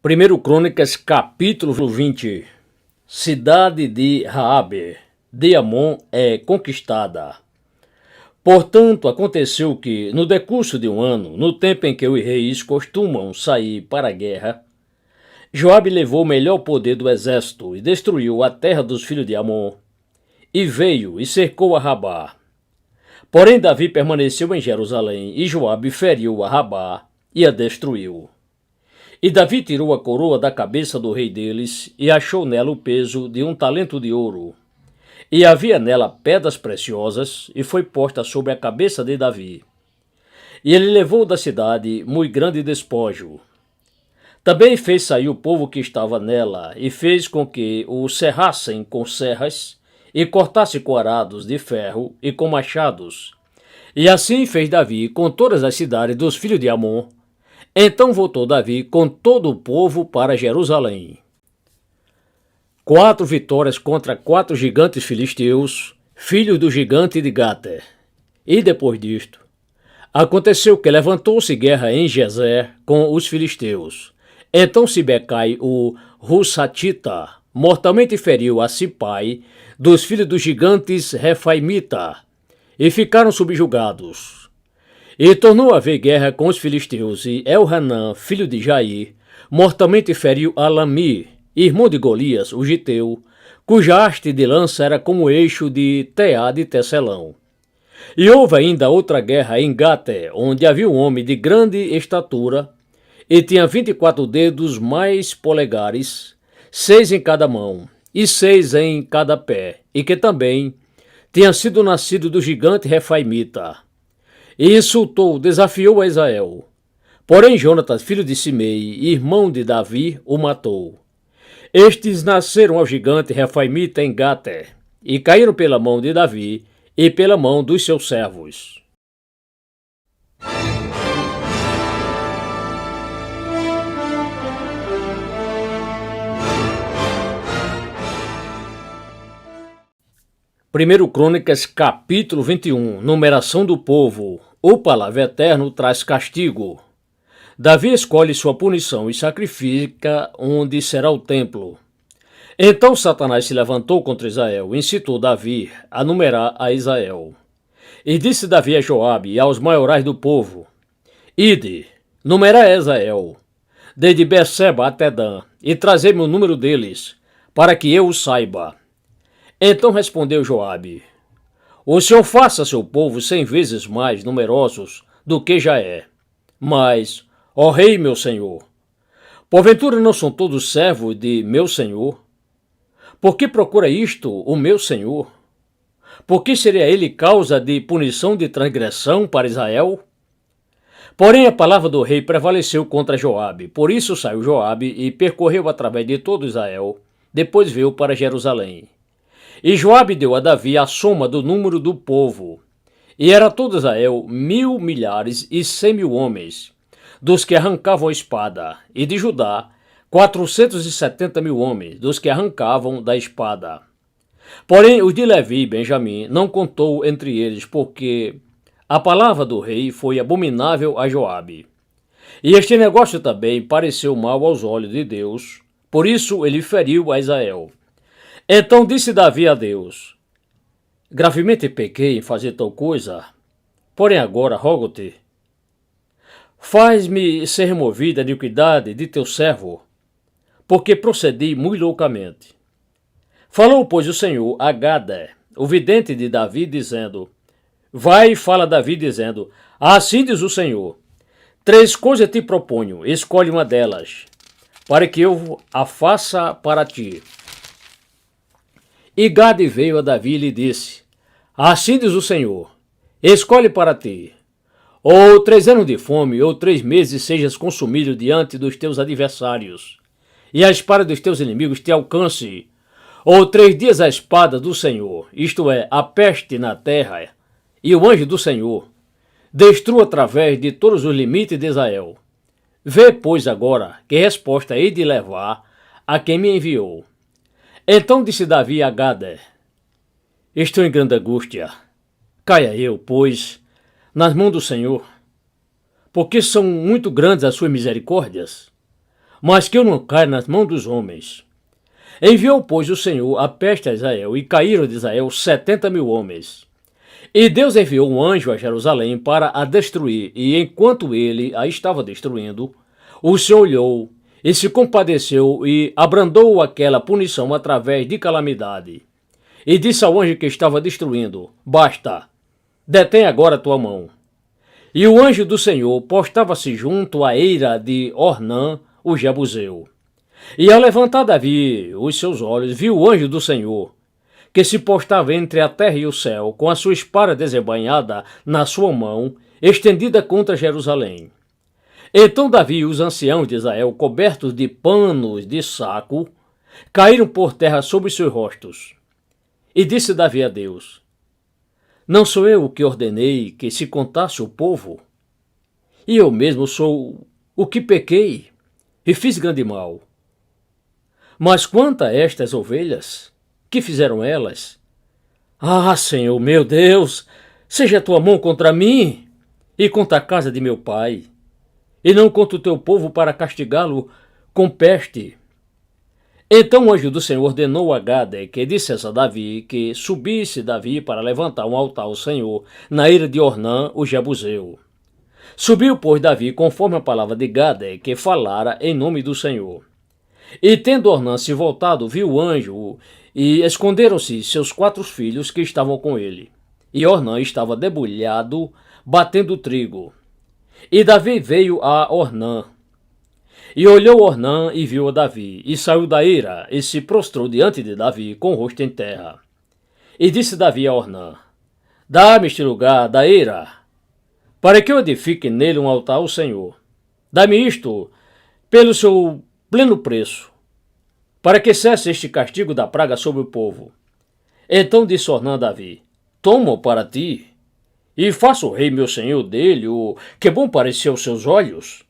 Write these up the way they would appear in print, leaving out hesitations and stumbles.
1 Crônicas, capítulo 20. Cidade de Raabe, de Amon, é conquistada. Portanto, aconteceu que, no decurso de um ano, no tempo em que os reis costumam sair para a guerra, Joabe levou o melhor poder do exército e destruiu a terra dos filhos de Amon, e veio e cercou a Rabá. Porém, Davi permaneceu em Jerusalém, e Joabe feriu a Rabá e a destruiu. E Davi tirou a coroa da cabeça do rei deles e achou nela o peso de 1 talento de ouro. E havia nela pedras preciosas, e foi posta sobre a cabeça de Davi. E ele levou da cidade muito grande despojo. Também fez sair o povo que estava nela, e fez com que o serrassem com serras, e cortasse com arados de ferro e com machados. E assim fez Davi com todas as cidades dos filhos de Amon. Então voltou Davi com todo o povo para Jerusalém. 4 vitórias contra 4 gigantes filisteus, filhos do gigante de Gate. E depois disto, aconteceu que levantou-se guerra em Gezer com os filisteus. Então Sibecai, o Husatita, mortalmente feriu a Sipai, dos filhos dos gigantes Refaimita, e ficaram subjugados. E tornou a haver guerra com os filisteus, e Elhanã, filho de Jair, mortalmente feriu Alami, irmão de Golias, o giteu, cuja haste de lança era como o eixo de Teá de Tecelão. E houve ainda outra guerra em Gate, onde havia um homem de grande estatura, e tinha 24 dedos mais polegares, 6 em cada mão, e 6 em cada pé, e que também tinha sido nascido do gigante Refaimita. E insultou, desafiou a Israel. Porém Jonatas, filho de Simei, irmão de Davi, o matou. Estes nasceram ao gigante Refaimita em Gate, e caíram pela mão de Davi e pela mão dos seus servos. Primeiro Crônicas, capítulo 21. Numeração do povo. O palavra eterno traz castigo. Davi escolhe sua punição e sacrifica onde será o templo. Então Satanás se levantou contra Israel e incitou Davi a numerar a Israel. E disse Davi a Joabe e aos maiorais do povo: Ide, numerai Israel, desde Berseba até Dan, e trazei-me o número deles, para que eu o saiba. Então respondeu Joabe: O Senhor faça seu povo 100 vezes mais numerosos do que já é. Mas, ó rei meu senhor, porventura não são todos servos de meu senhor? Por que procura isto o meu senhor? Por que seria ele causa de punição de transgressão para Israel? Porém a palavra do rei prevaleceu contra Joabe. Por isso saiu Joabe e percorreu através de todo Israel. Depois veio para Jerusalém. E Joabe deu a Davi a soma do número do povo. E era todo Israel 1.000 milhares e 100.000 homens, dos que arrancavam a espada, e de Judá 470.000 homens, dos que arrancavam da espada. Porém os de Levi e Benjamim não contou entre eles, porque a palavra do rei foi abominável a Joabe. E este negócio também pareceu mal aos olhos de Deus, por isso ele feriu a Israel. Então disse Davi a Deus: Gravemente pequei em fazer tal coisa, porém agora rogo-te, faz-me ser removida a iniquidade de teu servo, porque procedi muito loucamente. Falou, pois, o Senhor a Gade, o vidente de Davi, dizendo: Vai e fala a Davi, dizendo: Assim diz o Senhor: 3 coisas te proponho, escolhe uma delas, para que eu a faça para ti. E Gade veio a Davi e lhe disse: Assim diz o Senhor: Escolhe para ti, ou 3 anos de fome, ou 3 meses sejas consumido diante dos teus adversários, e a espada dos teus inimigos te alcance, ou 3 dias a espada do Senhor, isto é, a peste na terra, e o anjo do Senhor destrua através de todos os limites de Israel. Vê, pois, agora que resposta hei de levar a quem me enviou. Então disse Davi a Gade: Estou em grande angústia. Caia eu, pois, nas mãos do Senhor, porque são muito grandes as suas misericórdias. mas que eu não caia nas mãos dos homens. Enviou, pois, o Senhor a peste a Israel, e caíram de Israel 70.000 homens. E Deus enviou um anjo a Jerusalém para a destruir, e enquanto ele a estava destruindo, o Senhor olhou e se compadeceu e abrandou aquela punição através de calamidade. E disse ao anjo que estava destruindo: Basta, detém agora a tua mão. E o anjo do Senhor postava-se junto à eira de Ornã, o Jebuseu. E ao levantar Davi os seus olhos, viu o anjo do Senhor, que se postava entre a terra e o céu, com a sua espada desembainhada na sua mão, estendida contra Jerusalém. Então Davi e os anciãos de Israel, cobertos de panos de saco, caíram por terra sobre seus rostos. E disse Davi a Deus: Não sou eu o que ordenei que se contasse o povo? E eu mesmo sou o que pequei e fiz grande mal. Mas quanto a estas ovelhas, que fizeram elas? Ah, Senhor, meu Deus, seja a tua mão contra mim e contra a casa de meu pai, e não contra o teu povo para castigá-lo com peste. Então o anjo do Senhor ordenou a Gade que dissesse a Davi que subisse Davi para levantar um altar ao Senhor na eira de Ornã, o Jebuseu. Subiu, pois, Davi conforme a palavra de Gade, que falara em nome do Senhor. E tendo Ornã se voltado, viu o anjo, e esconderam-se seus 4 filhos que estavam com ele. E Ornã estava debulhado, batendo trigo. E Davi veio a Ornã. E olhou Ornã e viu a Davi, e saiu da eira, e se prostrou diante de Davi, com o rosto em terra. E disse Davi a Ornã: Dá-me este lugar da eira, para que eu edifique nele um altar ao Senhor. Dá-me isto pelo seu pleno preço, para que cesse este castigo da praga sobre o povo. Então disse Ornã a Davi: Toma-o para ti, e faça o rei meu senhor dele o que bom parecer aos seus olhos.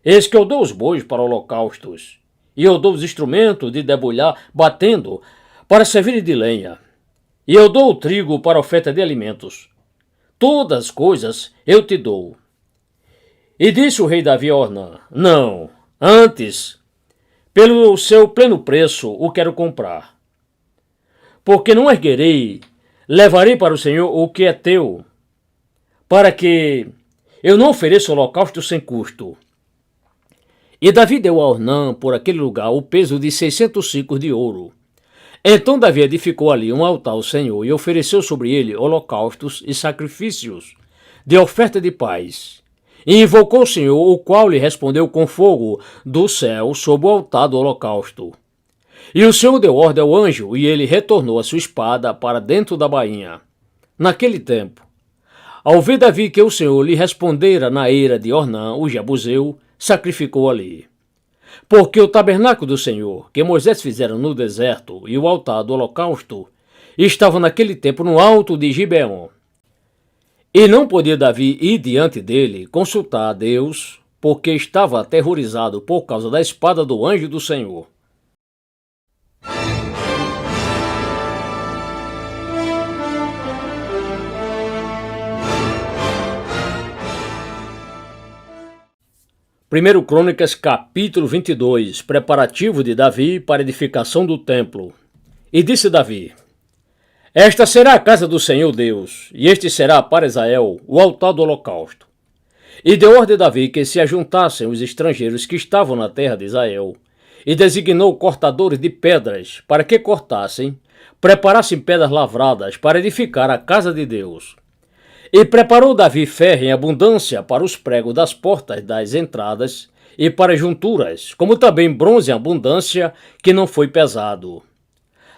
Eis que eu dou os bois para holocaustos, e eu dou os instrumentos de debulhar, batendo, para servir de lenha. E eu dou o trigo para oferta de alimentos. Todas as coisas eu te dou. E disse o rei Davi a Ornã: Não, antes, pelo seu pleno preço o quero comprar. Porque não erguerei, levarei para o Senhor o que é teu, para que eu não ofereça holocausto sem custo. E Davi deu a Ornã por aquele lugar o peso de 600 siclos de ouro. Então Davi edificou ali um altar ao Senhor e ofereceu sobre ele holocaustos e sacrifícios de oferta de paz. E invocou o Senhor, o qual lhe respondeu com fogo do céu sobre o altar do holocausto. E o Senhor deu ordem ao anjo, e ele retornou a sua espada para dentro da bainha. Naquele tempo, ao ver Davi que o Senhor lhe respondera na eira de Ornã, o Jebuseu, sacrificou ali. Porque o tabernáculo do Senhor, que Moisés fizera no deserto, e o altar do holocausto, estavam naquele tempo no alto de Gibeon. E não podia Davi ir diante dele consultar a Deus, porque estava aterrorizado por causa da espada do anjo do Senhor. Primeiro Crônicas, capítulo 22, preparativo de Davi para a edificação do templo. E disse Davi: Esta será a casa do Senhor Deus, e este será para Israel o altar do holocausto. E deu ordem a Davi que se ajuntassem os estrangeiros que estavam na terra de Israel, e designou cortadores de pedras para que cortassem, preparassem pedras lavradas para edificar a casa de Deus. E preparou Davi ferro em abundância para os pregos das portas das entradas e para as junturas, como também bronze em abundância, que não foi pesado.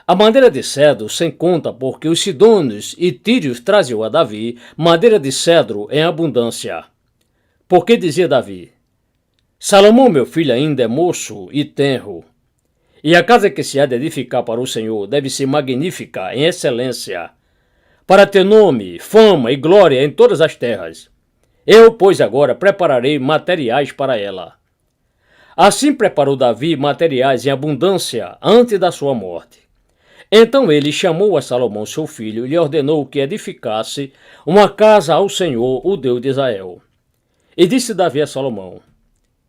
A madeira de cedro sem conta, porque os sidônios e tírios traziam a Davi madeira de cedro em abundância. Porque dizia Davi: Salomão, meu filho, ainda é moço e tenro, e a casa que se há de edificar para o Senhor deve ser magnífica em excelência, para ter nome, fama e glória em todas as terras. Eu, pois, agora prepararei materiais para ela. Assim preparou Davi materiais em abundância antes da sua morte. Então ele chamou a Salomão, seu filho, e lhe ordenou que edificasse uma casa ao Senhor, o Deus de Israel. E disse Davi a Salomão: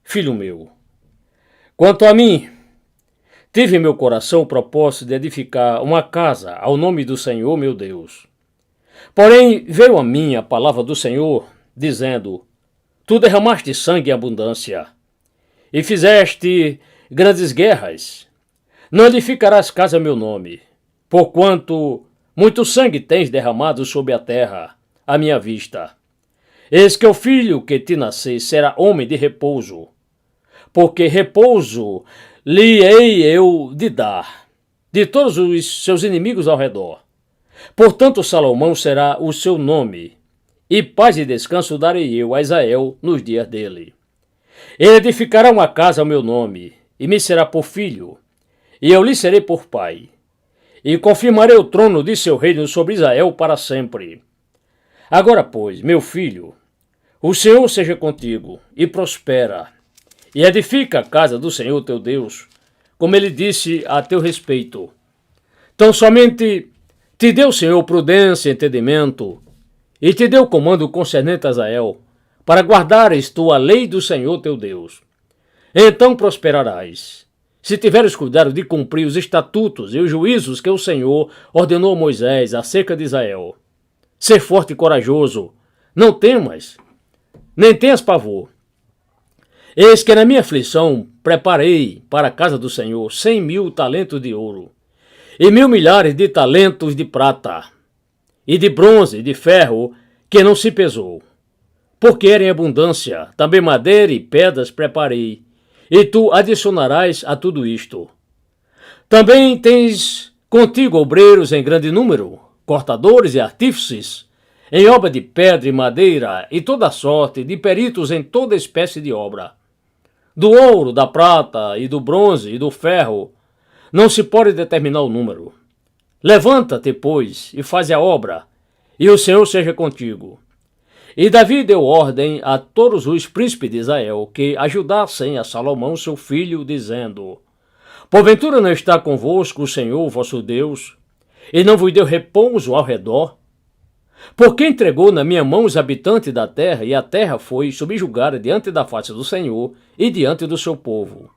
Filho meu, Quanto a mim, tive em meu coração o propósito de edificar uma casa ao nome do Senhor meu Deus. Porém, veio a mim a palavra do Senhor, dizendo: Tu derramaste sangue em abundância, e fizeste grandes guerras. Não edificarás casa a meu nome, porquanto muito sangue tens derramado sobre a terra, à minha vista. Eis que o filho que te nascer será homem de repouso, porque repouso lhe hei eu de dar, de todos os seus inimigos ao redor. Portanto, Salomão será o seu nome, e paz e descanso darei eu a Israel nos dias dele. Ele edificará uma casa ao meu nome, e me será por filho, e eu lhe serei por pai. E confirmarei o trono de seu reino sobre Israel para sempre. Agora, pois, meu filho, o Senhor seja contigo, e prospera, e edifica a casa do Senhor teu Deus, como ele disse a teu respeito. Tão somente te deu o Senhor prudência e entendimento, e te deu comando concernente a Israel, para guardares tu a lei do Senhor teu Deus. Então prosperarás, se tiveres cuidado de cumprir os estatutos e os juízos que o Senhor ordenou a Moisés acerca de Israel. Ser forte e corajoso, não temas, nem tenhas pavor. Eis que na minha aflição preparei para a casa do Senhor 100.000 talentos de ouro, e 1.000 milhares de talentos de prata, e de bronze e de ferro, que não se pesou. Porque era em abundância, também madeira e pedras preparei, e tu adicionarás a tudo isto. Também tens contigo obreiros em grande número, cortadores e artífices, em obra de pedra e madeira, e toda sorte de peritos em toda espécie de obra. Do ouro, da prata, e do bronze, e do ferro, não se pode determinar o número. Levanta-te, pois, e faz a obra, e o Senhor seja contigo. E Davi deu ordem a todos os príncipes de Israel que ajudassem a Salomão seu filho, dizendo: Porventura não está convosco o Senhor vosso Deus, e não vos deu repouso ao redor? Porque entregou na minha mão os habitantes da terra, e a terra foi subjugada diante da face do Senhor e diante do seu povo.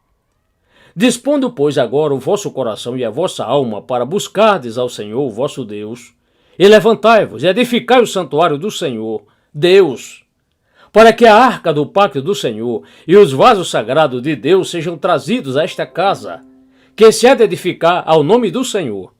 Dispondo, pois, agora o vosso coração e a vossa alma para buscardes ao Senhor vosso Deus, e levantai-vos e edificai o santuário do Senhor, Deus, para que a arca do pacto do Senhor e os vasos sagrados de Deus sejam trazidos a esta casa, que se há de edificar ao nome do Senhor,